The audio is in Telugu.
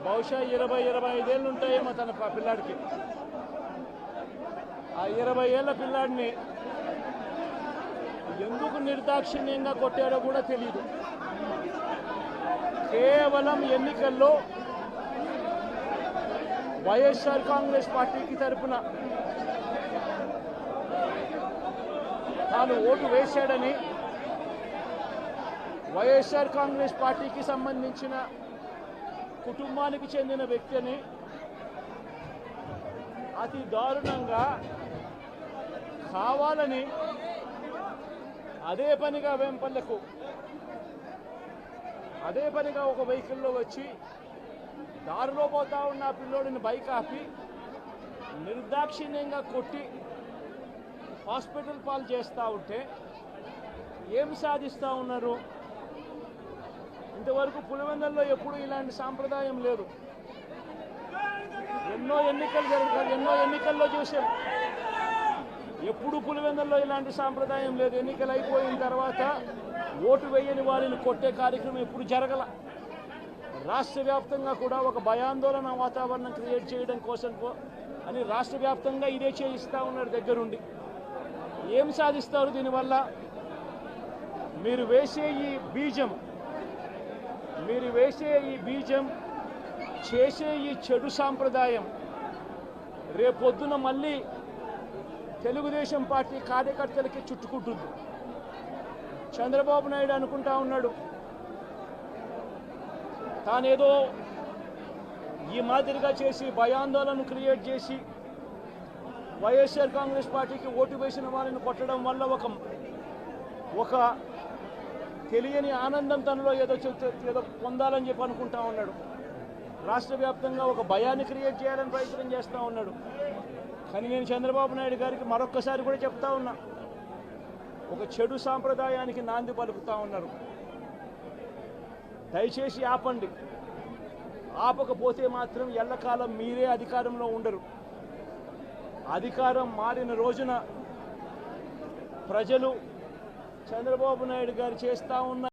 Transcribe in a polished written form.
బహుశా 20-25 ఏళ్ళు ఉంటాయేమో తన పిల్లాడికి. ఆ 20 ఏళ్ల పిల్లాడిని ఎందుకు నిర్దాక్షిణ్యంగా కొట్టాడో కూడా తెలియదు. కేవలం ఎన్నికల్లో వైఎస్ఆర్ కాంగ్రెస్ పార్టీకి తరపున తాను ఓటు వేశాడని, వైఎస్ఆర్ కాంగ్రెస్ పార్టీకి సంబంధించిన కుటుంబానికి చెందిన వ్యక్తిని అతి దారుణంగా కావాలని అదే పనిగా వేంపల్లకు ఒక వెహికల్లో వచ్చి దారిలో పోతా ఉన్న పిల్లోడిని బైక్ ఆపి నిర్దాక్షిణ్యంగా కొట్టి హాస్పిటల్ పాలు చేస్తూ ఉంటే ఏం సాధిస్తూ ఉన్నారు? ఇంతవరకు పులివెందుల్లో ఎప్పుడు ఇలాంటి సాంప్రదాయం లేదు. ఎన్నో ఎన్నికల్లో చూసాం, ఎప్పుడు పులివెందుల్లో ఇలాంటి సాంప్రదాయం లేదు. ఎన్నికలు అయిపోయిన తర్వాత ఓటు వేయని వారిని కొట్టే కార్యక్రమం ఎప్పుడు జరగల. రాష్ట్ర వ్యాప్తంగా కూడా ఒక భయాందోళన వాతావరణం క్రియేట్ చేయడం కోసం అని రాష్ట్ర వ్యాప్తంగా ఇదే చేయిస్తూ ఉన్నారు దగ్గరుండి. ఏం సాధిస్తారు దీనివల్ల? మీరు వేసే ఈ బీజం, చేసే ఈ చెడు సాంప్రదాయం రేపొద్దున మళ్ళీ తెలుగుదేశం పార్టీ కార్యకర్తలకి చుట్టుకుంటుంది. చంద్రబాబు నాయుడు అనుకుంటా ఉన్నాడు తానేదో ఈ మాదిరిగా చేసి భయాందోళన క్రియేట్ చేసి వైఎస్ఆర్ కాంగ్రెస్ పార్టీకి ఓటు వేసిన వారిని కొట్టడం వల్ల ఒక తెలియని ఆనందం తనలో ఏదో పొందాలని చెప్పి అనుకుంటా ఉన్నాడు. రాష్ట్ర వ్యాప్తంగా ఒక భయాన్ని క్రియేట్ చేయాలని ప్రయత్నం చేస్తూ ఉన్నాడు. కానీ నేను చంద్రబాబు నాయుడు గారికి మరొక్కసారి కూడా చెప్తా ఉన్నా, ఒక చెడు సాంప్రదాయానికి నాంది పలుకుతా ఉన్నారు. దయచేసి ఆపండి. ఆపకపోతే మాత్రం ఎల్లకాలం మీరే అధికారంలో ఉండరు. అధికారం మారిన రోజున ప్రజలు చంద్రబాబు నాయుడు గారు చేస్తూ ఉన్న